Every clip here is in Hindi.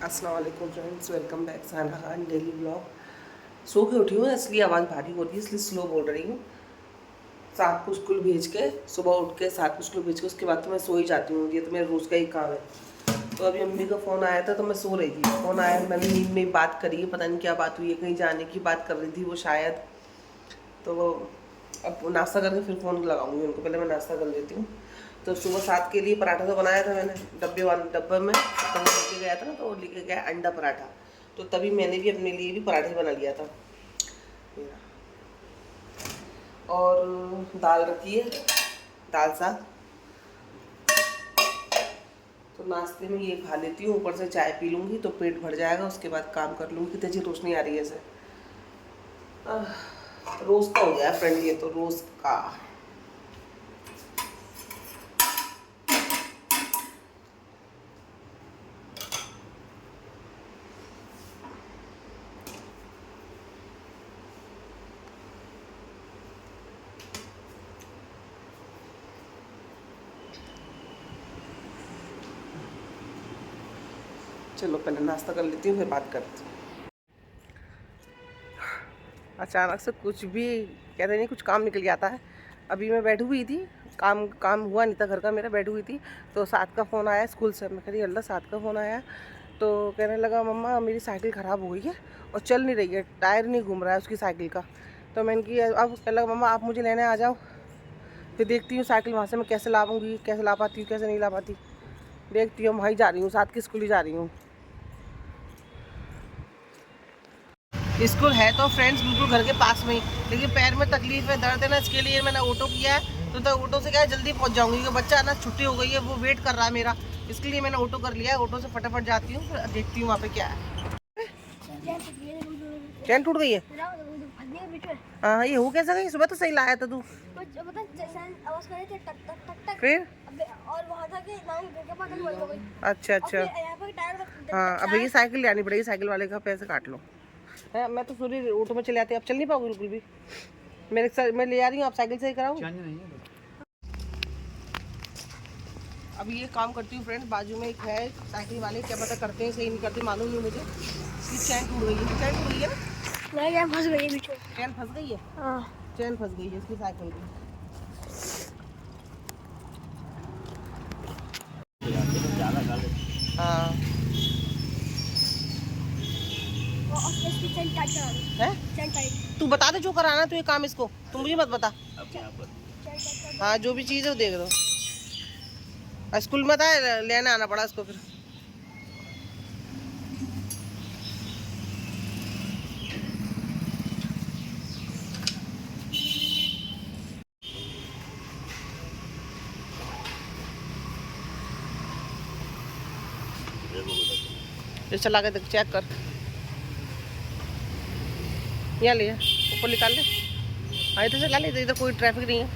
अस्सलाम वालेकुम फ्रेंड्स, वेलकम बैक साना खान डेली ब्लॉग। सो के उठी हूँ इसलिए आवाज़ भारी हो रही है, इसलिए स्लो बोल रही हूँ। सात को स्कूल भेज के सुबह उठ के सात को स्कूल भेज के उसके बाद तो मैं सो ही जाती हूँ। ये तो मेरा रोज़ का ही काम है। तो अभी अम्मी का फ़ोन आया था तो मैं सो रही थी। फ़ोन आया, मैंने नींद में ही बात करी है, पता नहीं क्या बात हुई है, कहीं जाने की बात कर रही थी वो शायद। तो वो अब नाश्ता करके फिर फ़ोन लगाऊंगी उनको, पहले मैं नाश्ता कर लेती हूँ। तो सुबह 7 के लिए पराठा तो बनाया था मैंने, डब्बे में तो वो लेके गया था ना, तो वो लेके गया अंडा पराठा। तो तभी मैंने भी अपने लिए भी पराठे बना लिया था। और दाल रखी है, दाल साग। तो नाश्ते में ये खा लेती हूँ, ऊपर से चाय पी लूँगी तो पेट भर जाएगा, उसके बाद काम कर लूँगी। कितनी अच्छी रोशनी आ रही है ऐसे। रोज़ का हो गया फ्रेंड, ये तो रोज़ का। चलो पहले नाश्ता कर लेती हूँ फिर बात करती हूँ। अचानक से कुछ भी कहते नहीं, कुछ काम निकल जाता है। अभी मैं बैठी हुई थी, काम काम हुआ नहीं था घर का मेरा, बैठी हुई थी तो साथ का फ़ोन आया स्कूल से। मैं कह रही अल्लाह, साथ का फ़ोन आया। तो कहने लगा मम्मा मेरी साइकिल ख़राब हो गई है और चल नहीं रही है, टायर नहीं घूम रहा है उसकी साइकिल का। तो मैंने कि अब कहने लगा मम्मा आप मुझे लेने आ जाओ, फिर देखती हूँ साइकिल वहाँ से मैं कैसे लाऊंगी, कैसे ला पाती हूँ कैसे नहीं ला पाती। देखती हूँ, वहीं जा रही हूँ, साथ की स्कूल ही जा रही हूँ। स्कूल है तो फ्रेंड्स बिल्कुल घर के पास में ही, लेकिन पैर में तकलीफ है, दर्द है ना, इसके लिए मैंने ऑटो किया है। तो ऑटो से क्या है, जल्दी पहुंच जाऊंगी क्योंकि बच्चा ना छुट्टी हो गई है, वो वेट कर रहा है मेरा। इसके लिए मैंने ऑटो कर लिया है, ऑटो से फटाफट जाती हूँ, फिर देखती हूँ वहाँ पे क्या है। चैन टूट गई है? हाँ, ये हो कैसा गई? सुबह तो सही लाया था तू। फिर अच्छा अच्छा, हाँ अब ये साइकिल ले आनी पड़ेगी, साइकिल वाले का पैसे काट लो। है, मैं तो सूरी ऑटो में चले आती, अब चल नहीं पाऊंगी बिल्कुल भी। मैं ले आ रही हूँ, आप साइकिल से ही कराऊँ। अभी ये काम करती हूँ फ्रेंड्स, बाजू में एक है साइकिल वाले, क्या पता करते हैं सही नहीं करते, मालूम नहीं मुझे। इसकी चैन टूट गई है, चैन टूट गई है ना? नहीं, चैन फंस गई है, चैन फंस गई है। हाँ, चैन फंस गई है इसकी साइकिल की। हाँ है, तू बता दे जो कराना तो ये काम, इसको तू मुझे मत बता। हाँ जो भी चीज़ है वो देख दो। स्कूल में था, लेने आना पड़ा इसको फिर। जो चला के देख, चेक कर, यहाँ ले ऊपर निकाल ले। हाँ इधर चला ले, इधर कोई ट्रैफिक नहीं है,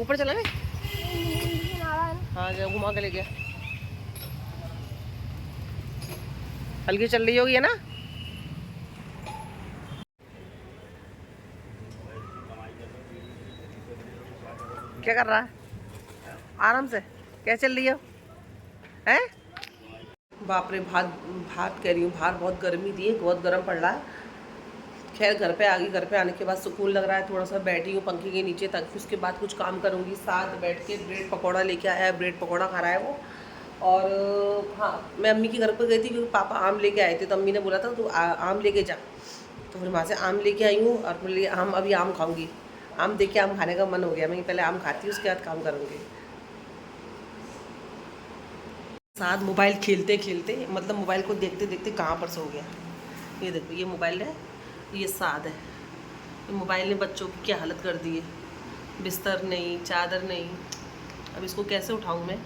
ऊपर चला ले। हाँ जो घुमा के ले गया, हल्की चल रही होगी है ना। क्या कर रहा है? आराम से क्या चल रही हो है? बाप रे, भात भात कह रही हूँ, बाहर बहुत गर्मी थी, बहुत गर्म पड़ रहा है। खैर घर पे आ गई, घर पे आने के बाद सुकून लग रहा है, थोड़ा सा बैठी हूँ पंखे के नीचे तक, उसके बाद कुछ काम करूँगी। साथ बैठ के ब्रेड पकौड़ा लेके आया है, ब्रेड पकौड़ा खा रहा है वो। और हाँ, मैं अम्मी के घर पर गई थी क्योंकि पापा आम लेके आए थे, तो अम्मी ने बोला था तो आम लेके जा। तो फिर वहाँ से आम लेके आई हूँ और मेरे लिए आम, अभी आम खाऊंगी। आम देख के आम खाने का मन हो गया, मैं पहले आम खाती हूँ उसके बाद काम करूँगी। साथ मोबाइल खेलते खेलते, मतलब मोबाइल को देखते देखते कहाँ पर सो गया। ये देखो, ये मोबाइल है, ये साद है। ये मोबाइल ने बच्चों की क्या हालत कर दी है, बिस्तर नहीं, चादर नहीं। अब इसको कैसे उठाऊं मैं?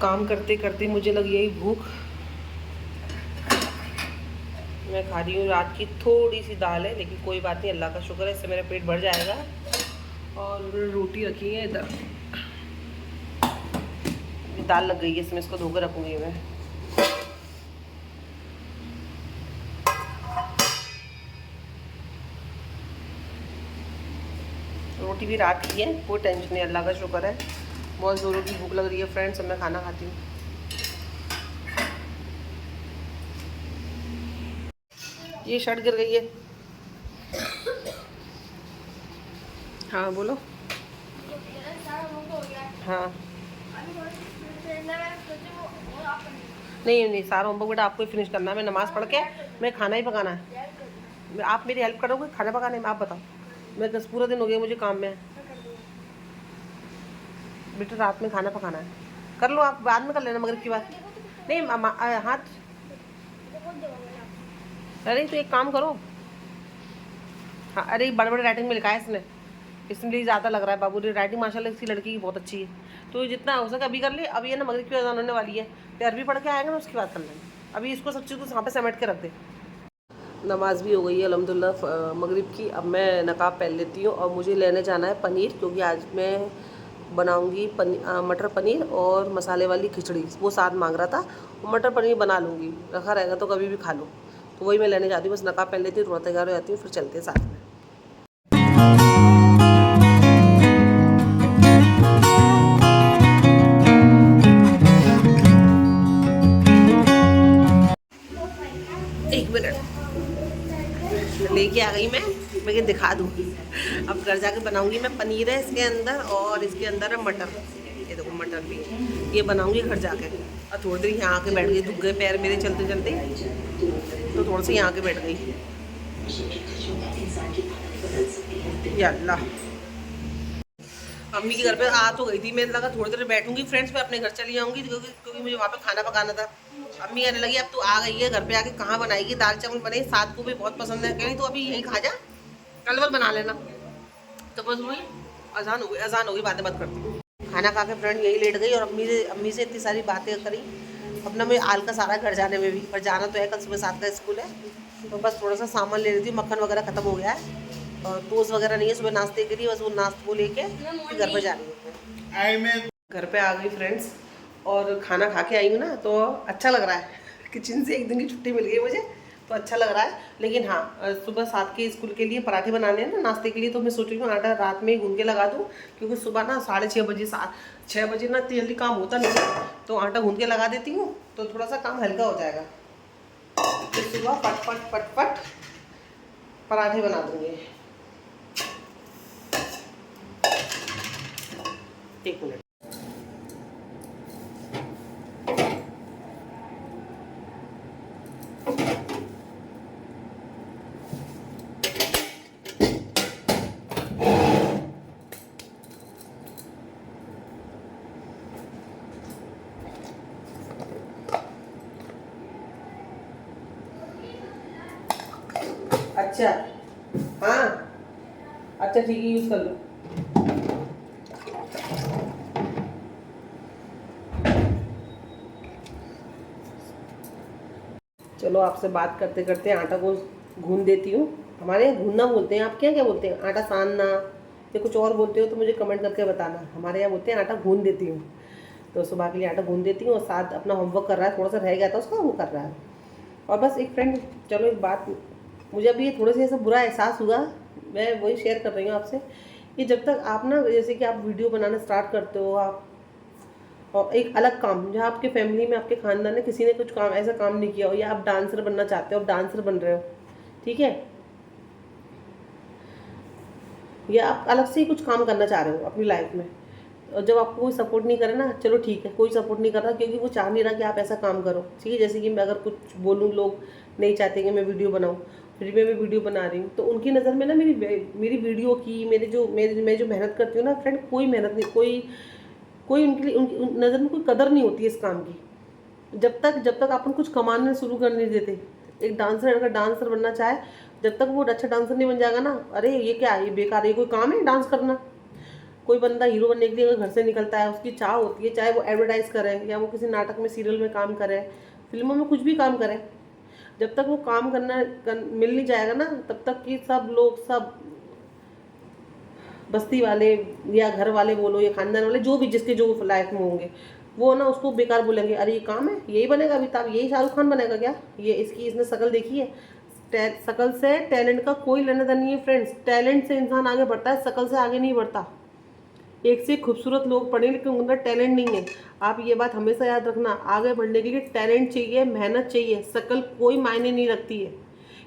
काम करते करते मुझे लगी यही भूख। मैं खा रही हूँ रात की थोड़ी सी दाल है, लेकिन कोई बात नहीं, अल्लाह का शुक्र है, इससे मेरा पेट भर जाएगा। और रोटी रखी है इधर, दाल लग गई है इसमें, इसको धोकर रखूँगी मैं। रोटी भी रात की है, कोई टेंशन नहीं, अल्लाह का शुक्र है। बहुत ज़ोरों की भूख लग रही है फ्रेंड्स, अब मैं खाना खाती हूँ। ये शर्ट गिर गई है। हाँ बोलो। हाँ नहीं नहीं, सारा होमवर्क बेटा आपको ही फिनिश करना है। मैं नमाज़ पढ़ के मैं खाना ही पकाना है। आप मेरी हेल्प करोगे खाना पकाने में? आप बताओ। मैं बस पूरा दिन हो गया मुझे काम में। बेटा रात में खाना पकाना है, कर लो आप, बाद में कर लेना मगर की बात नहीं। हाथ अरे तो एक काम करो। हाँ अरे बड़े बड़े राइटिंग में लिखा है इसने, इसलिए ज़्यादा लग रहा है। बाबू ने राइटिंग माशाल्लाह इसकी लड़की की बहुत अच्छी है, तो जितना हो सके अभी कर ले। अभी है ना मगरिब की अज़ान होने वाली है, तो अरबी पढ़ के आएगा ना उसकी बात कर लेंगे। अभी इसको सब चीज़ को यहाँ पे समेट के रख दे। नमाज़ भी हो गई है अल्हम्दुलिल्लाह मगरिब की। अब मैं नकाब पहन लेती हूँ और मुझे लेने जाना है पनीर, क्योंकि आज मैं बनाऊंगी मटर पनीर और मसाले वाली खिचड़ी। वो साथ मांग रहा था, मटर पनीर बना लूँगी, रखा रहेगा तो कभी भी खा लो। तो वही मैं लेने जाती हूँ। बस नकाब पहन लेती हूँ, थोड़ा तैयार हो जाती हूँ, फिर चलते हैं साथ में। एक मिनट लेके आ गई मैं दिखा दूँ। अब घर जाके बनाऊंगी मैं। पनीर है इसके अंदर और इसके अंदर है मटर। ये देखो मटर भी, ये बनाऊंगी घर जाके। और थोड़ी देर यहाँ आके बैठ गई, दुख गए पैर मेरे चलते चलते, तो थोड़ा सा यहाँ आके बैठ गई। या अल्लाह, अम्मी के घर पे आ तो गई थी। मैं लगा थोड़ी देर बैठूंगी फ्रेंड्स, मैं अपने घर चली जाऊंगी, क्योंकि मुझे वहाँ पे खाना पकाना था। अम्मी कहने लगी अब तू आ गई है घर पे, आके कहाँ बनाएगी? दाल चावल बने, साथ को भी बहुत पसंद है। कह रही तो अभी यहीं खा जा, कल वल बना लेना। तो बस वही अजान हो गई, बातें मत करती हूँ। खाना खा के फ्रेंड यही लेट गई और अम्मी से इतनी सारी बातें करी। अपना मैं आलका सारा घर जाने में भी, पर जाना तो है, कल सुबह 7 का स्कूल है। तो बस थोड़ा सा सामान ले रही थी, मक्खन वगैरह ख़त्म हो गया है और टोस्ट वगैरह नहीं है सुबह नाश्ते के लिए। बस वो नाश्ते को लेके फिर घर पर जा रही हूँ। घर पे आ गई फ्रेंड्स और खाना खा के आई हूँ ना, तो अच्छा लग रहा है। किचन से एक दिन की छुट्टी मिल गई मुझे, तो अच्छा लग रहा है। लेकिन हाँ, सुबह 7 के स्कूल के लिए पराठे बनाने हैं ना नाश्ते के लिए, तो मैं सोच रही हूँ आटा रात में ही गूंद के लगा दूँ, क्योंकि सुबह ना 6:30 बजे 6 बजे ना इतनी जल्दी काम होता नहीं है। तो आटा गूंद के लगा देती हूँ, तो थोड़ा सा काम हल्का हो जाएगा। तो सुबह पट पट पट पट पराठे बना दूँगी। एक मिनट। अच्छा हाँ, अच्छा ठीक है, यूज़ कर लो। चलो आपसे बात करते करते आटा को गूंद देती हूँ। हमारे यहाँ गूंदना बोलते हैं, आप क्या क्या बोलते हैं? आटा सानना या कुछ और बोलते हो तो मुझे कमेंट करके बताना। हमारे यहाँ बोलते हैं आटा गूंद देती हूँ। तो सुबह के लिए आटा गूंद देती हूँ और साथ अपना होमवर्क कर रहा है, थोड़ा सा रह गया था उसका, वो कर रहा है। और बस एक फ्रेंड, चलो एक बात, मुझे अभी ये थोड़ा सा ऐसा बुरा एहसास हुआ, मैं वही शेयर कर रही हूँ आपसे। कि जब तक आप ना, जैसे कि आप वीडियो बनाना स्टार्ट करते हो, आप और एक अलग काम जहाँ आपके फैमिली में, आपके खानदान में किसी ने कुछ काम ऐसा काम नहीं किया हो, या आप डांसर बनना चाहते हो, आप डांसर बन रहे हो, ठीक है, या आप अलग से ही कुछ काम करना चाह रहे हो अपनी लाइफ में, और जब आपको कोई सपोर्ट नहीं करे ना, चलो ठीक है कोई सपोर्ट नहीं कर रहा, क्योंकि वो चाह नहीं रहा कि आप ऐसा काम करो, ठीक है। जैसे कि मैं अगर कुछ बोलूँ, लोग नहीं चाहते कि मैं वीडियो बनाऊँ, फिर भी मैं वीडियो बना रही हूँ, तो उनकी नज़र में ना मेरी वीडियो की, मैं जो मेहनत करती हूँ ना फ्रेंड, कोई मेहनत नहीं, कोई उनके लिए, उनकी नज़र में कोई कदर नहीं होती है इस काम की। जब तक अपन कुछ कमाना शुरू कर नहीं देते। एक डांसर अगर डांसर बनना चाहे, जब तक वो अच्छा डांसर नहीं बन जाएगा ना, अरे ये क्या है, ये बेकार है, ये कोई काम है डांस करना? कोई बंदा हीरो बनने के लिए अगर घर से निकलता है, उसकी चाह होती है, चाहे वो एडवर्टाइज करे या वो किसी नाटक में, सीरियल में काम करे, फिल्मों में कुछ भी काम करे, जब तक वो काम मिल नहीं जाएगा ना, तब तक कि सब लोग, सब बस्ती वाले या घर वाले बोलो या खानदान वाले, जो भी जिसके जो लाइफ में होंगे, वो ना उसको बेकार बोलेंगे। अरे ये काम है, यही बनेगा अमिताभ, यही शाहरुख खान बनेगा क्या? ये इसने शक्ल देखी है? शक्ल से टैलेंट का कोई लेना देना नहीं है फ्रेंड्स। टैलेंट से इंसान आगे बढ़ता है, शक्ल से आगे नहीं बढ़ता। एक से खूबसूरत लोग पढ़े लेकिन उनके अंदर टैलेंट नहीं है। आप ये बात हमेशा याद रखना, आगे बढ़ने के लिए टैलेंट चाहिए, मेहनत चाहिए, शक्ल कोई मायने नहीं रखती है।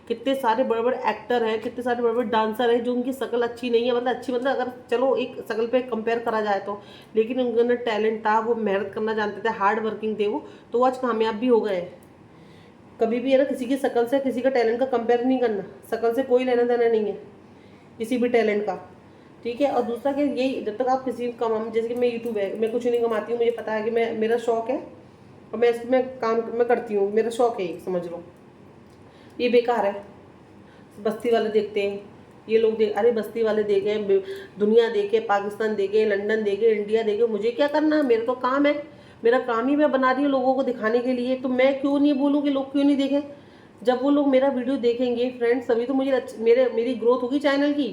कितने सारे बड़े बड़े एक्टर हैं, कितने सारे बड़े बड़े डांसर हैं जो उनकी शक्ल अच्छी नहीं है, मतलब अच्छी मतलब अगर चलो एक शक्ल पे कंपेयर करा जाए तो, लेकिन उनके अंदर टैलेंट था, वो मेहनत करना जानते थे, हार्ड वर्किंग थे वो आज कामयाब भी हो गए हैं। कभी भी है ना किसी की शक्ल से किसी का टैलेंट का कंपेयर नहीं करना, शक्ल से कोई लेना देना नहीं है किसी भी टैलेंट का, ठीक है। और दूसरा कि यही जब तक आप किसी कमा, जैसे कि मैं यूट्यूब है, मैं कुछ नहीं कमाती हूँ, मुझे पता है कि मैं मेरा शौक है और मैं इसमें काम मैं करती हूँ, मेरा शौक है, समझ लो ये बेकार है। बस्ती वाले देखते हैं, ये लोग देख, अरे बस्ती वाले देखे, दुनिया देखे, पाकिस्तान देखे, लंदन देखे, इंडिया देखे, मुझे क्या करना, मेरा तो काम है, मेरा काम ही मैं बना रही हूँ लोगों को दिखाने के लिए, तो मैं क्यों नहीं बोलूँ कि लोग क्यों नहीं देखें। जब वो लोग मेरा वीडियो देखेंगे फ्रेंड्स, तभी तो मुझे मेरी ग्रोथ होगी चैनल की।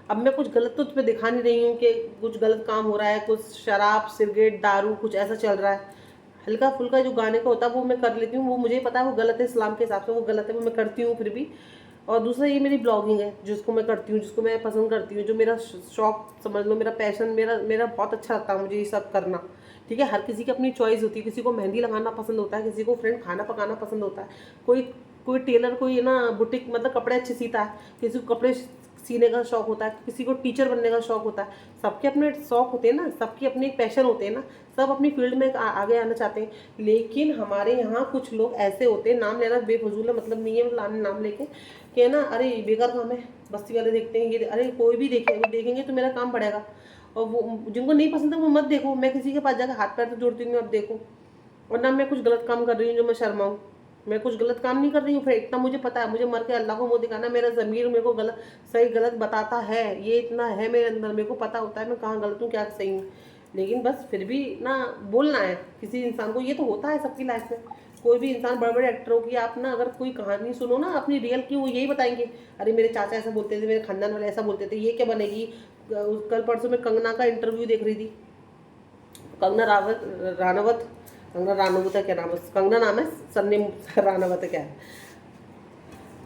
अब मैं कुछ गलत तो उसमें दिखा नहीं रही हूँ कि कुछ गलत काम हो रहा है, कुछ शराब सिगरेट दारू कुछ ऐसा चल रहा है। हल्का फुल्का जो गाने का होता है वो मैं कर लेती हूँ, वो मुझे पता है वो गलत है, इस्लाम के हिसाब से वो गलत है, वो मैं करती हूँ फिर भी। और दूसरा ये मेरी ब्लॉगिंग है जिसको मैं करती हूँ, जिसको मैं पसंद करती हूँ, जो मेरा शौक समझ लो, मेरा पैशन, मेरा बहुत अच्छा लगता है मुझे ये सब करना, ठीक है। हर किसी की अपनी चॉइस होती है, किसी को मेहंदी लगाना पसंद होता है, किसी को फ्रेंड खाना पकाना पसंद होता है, कोई कोई टेलर, कोई ना बुटीक मतलब कपड़े अच्छे सीता है, किसी को कपड़े सीने का शौक होता है, किसी को टीचर बनने का शौक होता है। सबके अपने शौक होते हैं ना, सबके अपने एक पैशन होते हैं ना, सब अपनी फील्ड में आगे आना चाहते हैं। लेकिन हमारे यहाँ कुछ लोग ऐसे होते हैं, नाम लेना बेफजूल है, मतलब नहीं है लाने नाम लेके कि ना अरे बेकार काम है, बस्ती वाले देखते हैं ये, अरे कोई भी देखेंगे तो मेरा काम बढ़ेगा। और वो जिनको नहीं पसंद है वो मत देखो, मैं किसी के पास जाकर हाथ पैर तो जोड़ती हूँ, अब देखो। और ना मैं कुछ गलत काम कर रही हूँ जो मैं शर्माऊँ, मैं कुछ गलत काम नहीं कर रही हूँ, फिर इतना मुझे पता है, मुझे मर के अल्लाह को मुँह दिखाना, मेरा ज़मीर मेरे को गलत सही गलत बताता है, ये इतना है मेरे अंदर, मेरे को पता होता है मैं कहाँ गलत हूँ क्या सही हूँ। लेकिन बस फिर भी ना बोलना है किसी इंसान को, ये तो होता है सबकी लाइफ में। कोई भी इंसान, बड़े बड़े एक्टरों की आप ना अगर कोई कहानी सुनो ना अपनी रियल की, वो यही बताएंगे, अरे मेरे चाचा ऐसा बोलते थे, मेरे खानदान वाले ऐसा बोलते थे, ये क्या बनेगी। कल परसों में कंगना का इंटरव्यू देख रही थी, कंगना रानावत, कंगना रानावत है क्या नाम है, कंगना नाम है, सरनेम रानावत है क्या है।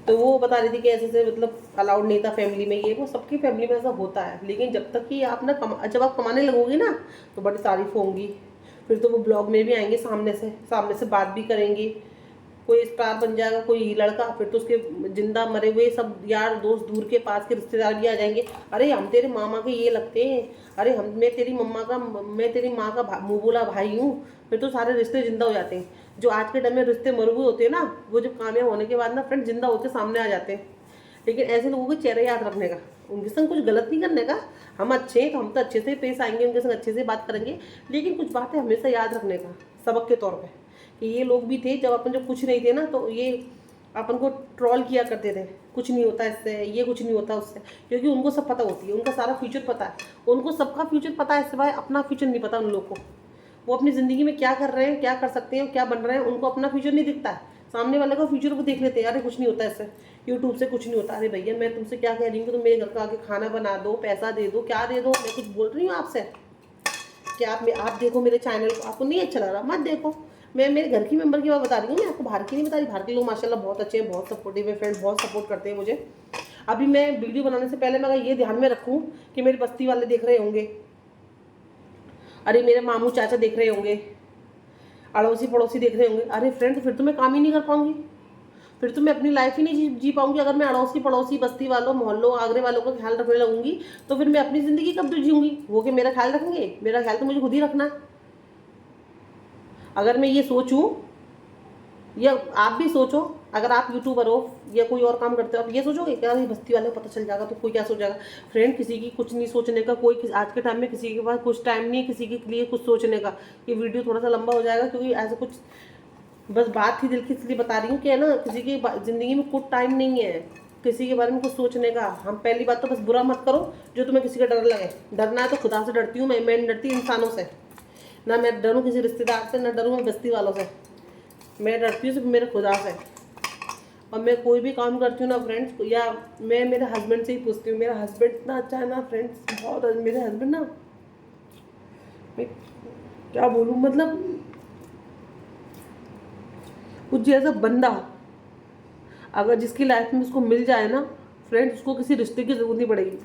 तो वो बता रही थी कि ऐसे ऐसे मतलब अलाउड नहीं था फैमिली में, ये वो सबकी फैमिली में ऐसा होता है। लेकिन जब तक कि आप ना जब आप कमाने लगोगी ना तो बड़ी तारीफ होंगी, फिर तो वो ब्लॉग में भी आएंगे, सामने से बात भी करेंगे, कोई स्टार बन जाएगा कोई लड़का, फिर तो उसके जिंदा मरे हुए सब यार दोस्त, दूर के पास के रिश्तेदार भी आ जाएंगे, अरे हम तेरे मामा के ये लगते हैं, अरे मैं तेरी माँ का मुँह बोला भाई हूँ। फिर तो सारे रिश्ते जिंदा हो जाते हैं। जो आज के टाइम में रिश्ते मरे हुए होते हैं ना, वो जब कामयाब होने के बाद ना फ्रेंड जिंदा होकर सामने आ जाते हैं। लेकिन ऐसे लोगों के चेहरे याद रखने का, उनके संग कुछ गलत नहीं करने का, हम अच्छे हैं तो हम तो अच्छे से पेश आएंगे, उनके संग अच्छे से बात करेंगे, लेकिन कुछ बातें हमेशा याद रखने का सबक के तौर पर, कि ये लोग भी थे जब कुछ नहीं थे ना, तो ये अपन को ट्रोल किया करते थे, कुछ नहीं होता इससे, ये कुछ नहीं होता उससे, क्योंकि उनको सब पता होती है, उनका सारा फ्यूचर पता है, उनको सबका फ्यूचर पता है, सिवाय अपना फ्यूचर नहीं पता उन लोग को। वो अपनी ज़िंदगी में क्या कर रहे हैं, क्या कर सकते हैं, क्या बन रहे हैं, उनको अपना फ्यूचर नहीं दिखता है, सामने वाले का फ्यूचर वो देख लेते हैं, अरे कुछ नहीं होता इससे, यूट्यूब से कुछ नहीं होता, अरे भैया मैं तुमसे क्या कह रही हूँ कि तुम मेरे घर का आके खाना बना दो, पैसा दे दो, क्या दे दो, मैं कुछ बोल रही हूँ आपसे कि आप देखो मेरे चैनल को, आपको नहीं अच्छा लग रहा मत देखो। मैं मेरे घर की मेंबर की बात बता रही हूँ, मैं आपको बाहर की नहीं बता रही। बाहर के लोग माशाल्लाह बहुत अच्छे हैं, बहुत सपोर्टिव है फ्रेंड, बहुत सपोर्ट करते हैं मुझे। अभी मैं वीडियो बनाने से पहले मैं ये ध्यान में रखूँ कि मेरे बस्ती वाले देख रहे होंगे, अरे मेरे मामू चाचा देख रहे होंगे, अड़ोसी पड़ोसी देख रहे होंगे, अरे फ्रेंड फिर तो मैं काम ही नहीं कर पाऊंगी, फिर तो मैं अपनी लाइफ ही नहीं जी पाऊंगी। अगर मैं अड़ोसी पड़ोसी बस्ती वालों मोहल्लों आगरे वालों का ख्याल रखने लगूंगी तो फिर मैं अपनी ज़िंदगी कब जीऊँगी। वो कि मेरा ख्याल रखेंगे, मेरा ख्याल तो मुझे खुद ही रखना है। अगर मैं ये सोचूं, या आप भी सोचो, अगर आप यूट्यूबर हो या कोई और काम करते हो, आप ये सोचोगे क्या ये बस्ती वाले को पता चल जाएगा तो कोई क्या सोचेगा। फ्रेंड किसी की कुछ नहीं सोचने का, कोई आज के टाइम में किसी के पास कुछ टाइम नहीं है किसी के लिए कुछ सोचने का। ये वीडियो थोड़ा सा लंबा हो जाएगा क्योंकि ऐसा कुछ बस बात थी दिल की, इसलिए बता रही हूँ कि है ना, किसी की ज़िंदगी में कुछ टाइम नहीं है किसी के बारे में कुछ सोचने का। हम पहली बात तो बस बुरा मत करो जो तुम्हें किसी का डर लगे। डरना है तो खुदा से डरती हूँ मैं नहीं डरती इंसानों से, ना मैं डरूँ किसी रिश्तेदार से, ना डरूँ मैं बस्ती वालों से, मैं डरती हूँ सिर्फ मेरे खुदा से। और मैं कोई भी काम करती हूँ ना फ्रेंड्स, या मैं मेरे हस्बैंड से ही पूछती हूँ। मेरा हस्बैंड इतना अच्छा है ना फ्रेंड्स, बहुत मेरे हस्बैंड ना, मैं क्या बोलूँ, मतलब कुछ जैसा बंदा अगर जिसकी लाइफ में उसको मिल जाए ना फ्रेंड्स, उसको किसी रिश्ते की ज़रूरत नहीं पड़ेगी।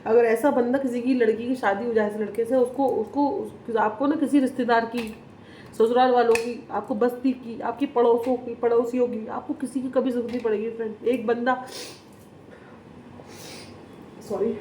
अगर ऐसा बंदा किसी की लड़की की शादी हो जाए लड़के से, उसको आपको ना किसी रिश्तेदार की ससुराल वालों की, आपको बस्ती की, आपकी पड़ोसों की, पड़ोसियों की, आपको किसी की कभी जरूरत नहीं पड़ेगी फ्रेंड। एक बंदा, सॉरी,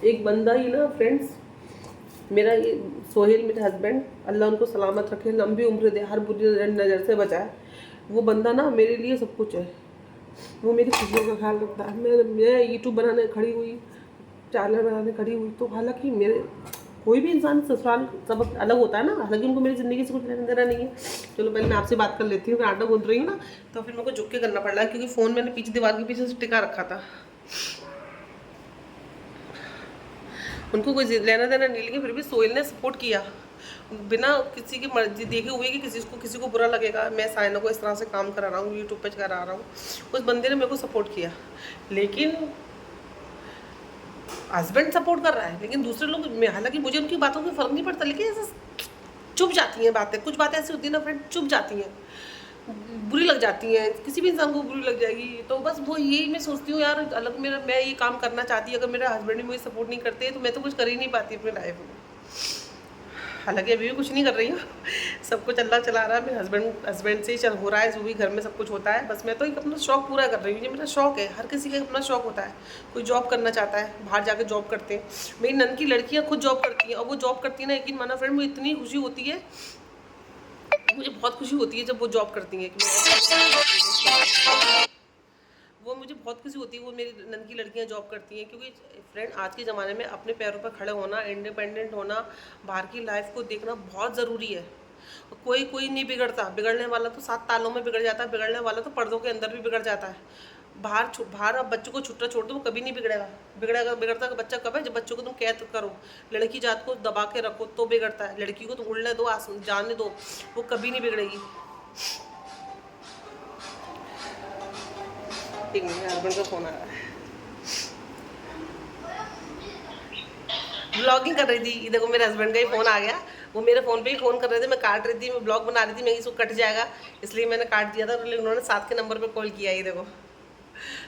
एक बंदा ही ना फ्रेंड्स, मेरा ये सोहेल, मेरे हस्बैंड, अल्लाह उनको सलामत रखे, लंबी उम्र दे, हर बुरी नज़र से बचाए। वो बंदा ना मेरे लिए सब कुछ है। वो मेरी खुशियों का ख्याल रखता है। मैं यूट्यूब बनाने खड़ी हुई, चैनल बनाने खड़ी हुई, तो हालांकि मेरे कोई भी इंसान ससुराल सब अलग होता है ना, हालांकि उनको मेरी ज़िंदगी से कुछ लेना देना नहीं है। चलो पहले मैं आपसे बात कर लेती हूँ। मैं आटा गूंथ रही हूँ ना, तो फिर मेरे को झुक के करना पड़ रहा है, क्योंकि फ़ोन मैंने पीछे दीवार के पीछे से टिका रखा था। उनको कोई लेना देना नहीं, लेकिन फिर भी सोहेल ने सपोर्ट किया बिना किसी की मर्जी देखे हुए कि किसी को बुरा लगेगा मैं साइना को इस तरह से काम करा रहा हूँ, यूट्यूब पे करा रहा हूँ। उस बंदे ने मेरे को सपोर्ट किया, लेकिन हस्बैंड सपोर्ट कर रहा है, लेकिन दूसरे लोग, हालांकि मुझे उनकी बातों में फ़र्क नहीं पड़ता, लेकिन ऐसा चुप जाती हैं बातें। कुछ बातें ऐसी होती है ना फ्रेंड, चुप जाती हैं, बुरी लग जाती हैं, किसी भी इंसान को बुरी लग जाएगी। तो बस वो यही मैं सोचती हूँ यार, अलग मैं ये काम करना चाहती, अगर मेरे हस्बैंड भी मुझे सपोर्ट नहीं करते तो मैं तो कुछ कर ही नहीं पाती अपनी लाइफ में। हालांकि अभी भी कुछ नहीं कर रही हूँ, सब कुछ अल्लाह चला रहा है। मेरे हस्बैंड से ही चल हो रहा है, जो भी घर में सब कुछ होता है। बस मैं तो एक अपना शौक पूरा कर रही हूँ, ये मेरा शौक है। हर किसी का अपना शौक होता है। कोई जॉब करना चाहता है, बाहर जाकर जॉब करते हैं। मेरी नन की लड़कियाँ खुद जॉब करती हैं, और वो जॉब करती है ना, यकीन माना फ्रेंड, मुझे इतनी खुशी होती है, मुझे बहुत खुशी होती है जब वो जॉब करती हैं। वो मुझे बहुत खुशी होती है, वो मेरी नन की लड़कियां जॉब करती हैं, क्योंकि फ्रेंड आज के ज़माने में अपने पैरों पर खड़े होना, इंडिपेंडेंट होना, बाहर की लाइफ को देखना बहुत ज़रूरी है। कोई नहीं बिगड़ता, बिगड़ने वाला तो 7 तालों में बिगड़ जाता है, बिगड़ने वाला तो पर्दों के अंदर भी बिगड़ जाता है। बाहर अब बच्चों को छुट्टा छोड़ दो, वो कभी नहीं बिगड़ता बच्चा कब है, जब बच्चों को तुम कैद करो। लड़की जात को दबा के रखो तो बिगड़ता है, लड़की को तुम उड़ने दो, जाने दो, वो कभी नहीं बिगड़ेगी। ठीक है, मेरे हस्बैंड का फ़ोन आ रहा है। ब्लॉगिंग कर रही थी, ये देखो मेरे हस्बैंड का ही फ़ोन आ गया। वो मेरे फ़ोन पे ही फ़ोन कर रहे थे, मैं काट रही थी, मैं ब्लॉग बना रही थी, मैं इसको कट जाएगा इसलिए मैंने काट दिया था। लेकिन उन्होंने 7 के नंबर पे कॉल किया। ये देखो,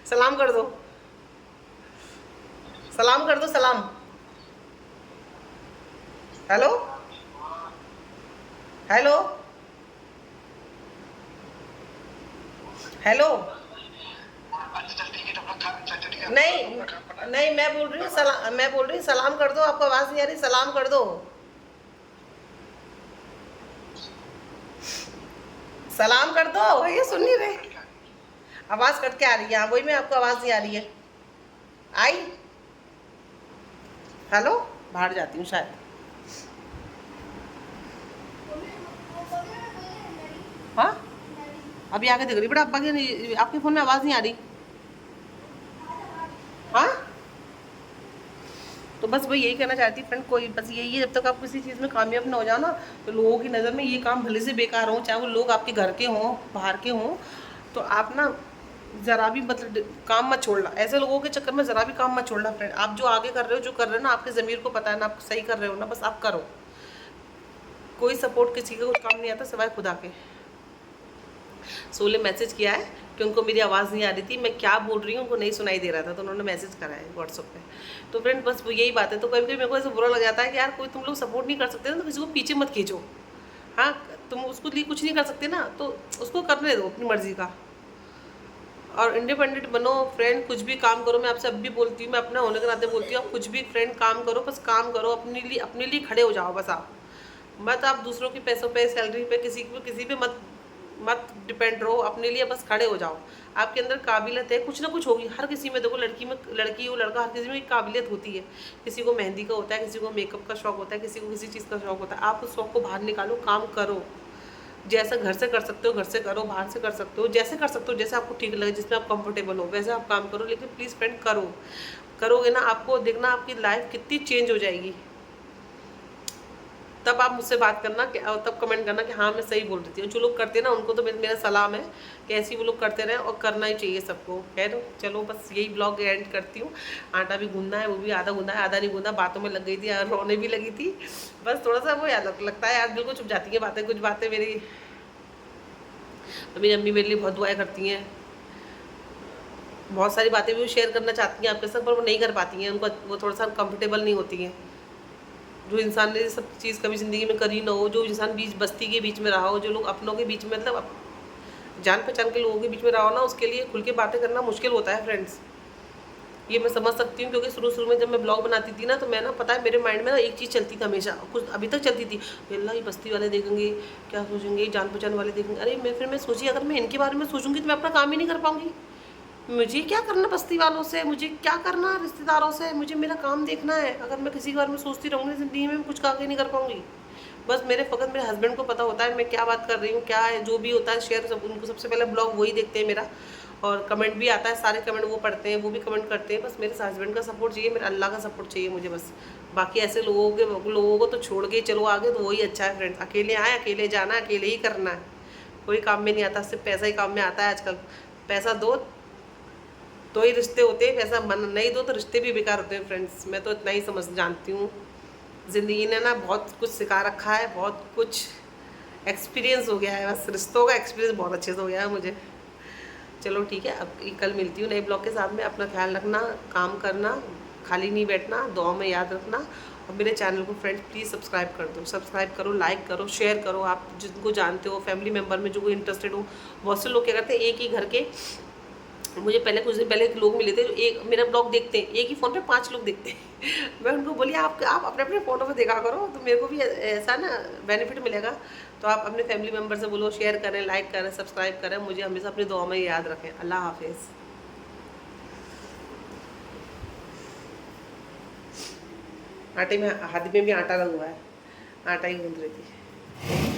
सलाम कर दो, सलाम कर दो, सलाम। Hello hello hello. नहीं, मैं बोल रही हूँ सलाम कर दो। आपको आवाज़ नहीं आ रही, सलाम कर दो, सलाम कर दो। ये सुन नहीं रहे, आवाज़ कट के आ रही है। हाँ वही, मैं आपको आवाज़ नहीं आ रही है। आई, हेलो, बाहर जाती हूँ शायद। हाँ, अभी आके देख रही बड़ा अब्बा की, आपके फ़ोन में आवाज़ नहीं आ रही। हाँ, तो बस वही यही कहना चाहती फ्रेंड, कोई बस यही है, जब तक आप किसी चीज़ में कामयाब ना हो जाओ ना, तो लोगों की नज़र में ये काम भले से बेकार हो, चाहे वो लोग आपके घर के हों, बाहर के हों, तो आप ना ज़रा भी मतलब काम मत छोड़ना। ऐसे लोगों के चक्कर में ज़रा भी काम मत छोड़ना फ्रेंड। आप जो आगे कर रहे हो, जो कर रहे हो ना, आपके ज़मीर को पता है ना, आप सही कर रहे हो ना, बस आप करो। कोई सपोर्ट किसी का कुछ काम नहीं आता सिवाय खुदा के। सोले मैसेज किया है कि उनको मेरी आवाज़ नहीं आ रही थी, मैं क्या बोल रही हूँ उनको नहीं सुनाई दे रहा था, तो उन्होंने मैसेज करा है व्हाट्सअप पे। तो फ्रेंड बस वो यही बात है। तो कभी कभी मेरे को ऐसा बुरा लग जाता है कि यार, कोई तुम लोग सपोर्ट नहीं कर सकते ना, तो किसी को पीछे मत खींचो। हाँ, तुम उसको लिए कुछ नहीं कर सकते ना, तो उसको करने दो अपनी मर्जी का, और इंडिपेंडेंट बनो फ्रेंड। कुछ भी काम करो, मैं आपसे अब भी बोलती हूँ, मैं अपना होने के नाते बोलती हूँ, आप कुछ भी फ्रेंड काम करो, बस काम करो, अपने लिए खड़े हो जाओ बस। आप दूसरों की पैसों पे, सैलरी पे, किसी पे मत डिपेंड रहो, अपने लिए बस खड़े हो जाओ। आपके अंदर काबिलियत है, कुछ ना कुछ होगी हर किसी में। देखो, लड़की हो लड़का, हर किसी में एक काबिलियत होती है। किसी को मेहंदी का होता है, किसी को मेकअप का शौक होता है, किसी को किसी चीज़ का शौक होता है। आप उस शौक को बाहर निकालो, काम करो। जैसा घर से कर सकते हो घर से करो, बाहर से कर सकते हो जैसे कर सकते हो, जैसे आपको ठीक लगे, जिसमें आप कंफर्टेबल हो वैसे आप काम करो। लेकिन प्लीज़ फ्रेंड करोगे ना, आपको देखना आपकी लाइफ कितनी चेंज हो जाएगी। तब आप मुझसे बात करना कि तब कमेंट करना कि हाँ मैं सही बोल रही थी। और जो लोग करते हैं ना उनको तो मेरा सलाम है कि ऐसे ही वो लोग करते रहें और करना ही चाहिए सबको। खैर चलो बस यही ब्लॉग एंड करती हूँ। आटा भी गूंदना है, वो भी आधा गूंदा है, आधा नहीं गूंदा, बातों में लग गई थी और रोने भी लगी थी। बस थोड़ा सा वो याद लगता है यार, दिल को चुप जाती है बातें, कुछ बातें मेरी। तो मेरी अम्मी मेरे लिए बहुत दुआएं करती हैं, बहुत सारी बातें भी वो शेयर करना चाहती हैं आपके साथ, पर वो नहीं कर पाती हैं, उनको वो थोड़ा सा कंफर्टेबल नहीं होती हैं। जो इंसान ने सब चीज़ कभी ज़िंदगी में करी ना हो, जो इंसान बीच बस्ती के बीच में रहा हो, जो लोग अपनों के बीच में मतलब जान पहचान के लोगों के बीच में रहा हो ना, उसके लिए खुल के बातें करना मुश्किल होता है फ्रेंड्स। ये मैं समझ सकती हूँ, क्योंकि शुरू में जब मैं ब्लॉग बनाती थी ना, तो मैं ना पता है मेरे माइंड में ना एक चीज़ चलती थी हमेशा, कुछ अभी तक चलती थी, अल्लाह ये बस्ती वाले देखेंगे क्या सोचेंगे, जान पहचान वाले देखेंगे। अरे मैं सोची अगर मैं इनके बारे में सोचूंगी तो मैं अपना काम ही नहीं कर पाऊंगी। मुझे क्या करना बस्ती वालों से, मुझे क्या करना रिश्तेदारों से, मुझे मेरा काम देखना है। अगर मैं किसी के बारे में सोचती रहूँगी ज़िंदगी में कुछ आगे नहीं कर पाऊंगी। बस फ़कत मेरे हस्बैंड को पता होता है मैं क्या बात कर रही हूँ, क्या है जो भी होता है शेयर, सब उनको सबसे पहले ब्लॉग वही देखते हैं मेरा। और कमेंट भी आता है, सारे कमेंट वो पढ़ते हैं, वो भी कमेंट करते हैं। बस मेरे हस्बैंड का सपोर्ट चाहिए, मेरा अल्लाह का सपोर्ट चाहिए मुझे बस। बाकी ऐसे लोगों को तो छोड़ के चलो आगे, तो वही अच्छा है फ्रेंड्स। अकेले आए, अकेले जाना, अकेले ही करना है, कोई काम में नहीं आता, सिर्फ पैसा ही काम में आता है आजकल। पैसा दो तो ही रिश्ते होते हैं, पैसा मन नहीं दो तो रिश्ते भी बेकार होते हैं फ्रेंड्स। मैं तो इतना ही समझ जानती हूँ। ज़िंदगी ने ना बहुत कुछ सिखा रखा है, बहुत कुछ एक्सपीरियंस हो गया है, बस रिश्तों का एक्सपीरियंस बहुत अच्छे से हो गया है मुझे। चलो ठीक है, अब कल मिलती हूँ नए ब्लॉग के साथ में। अपना ख्याल रखना, काम करना, खाली नहीं बैठना, दुआ में याद रखना। और मेरे चैनल को फ्रेंड्स प्लीज़ सब्सक्राइब कर दो, सब्सक्राइब करो, लाइक करो, शेयर करो। आप जिनको जानते हो फैमिली मेम्बर में जो कोई इंटरेस्टेड हो। बहुत से लोग क्या करते हैं, एक ही घर के, मुझे पहले कुछ दिन पहले लोग मिले थे जो एक मेरा ब्लॉग देखते हैं, एक ही फ़ोन पे 5 लोग देखते हैं। मैं उनको बोली आप अपने अपने फ़ोनों पे देखा करो, तो मेरे को भी ऐसा ना बेनिफिट मिलेगा। तो आप अपने फैमिली मेम्बर से बोलो शेयर करें, लाइक करें, सब्सक्राइब करें, मुझे हमेशा अपनी दुआ में याद रखें। अल्लाह हाफिज़। आटे में हाथ में भी आटा लगा हुआ है, आटा ही गूंद रही थी।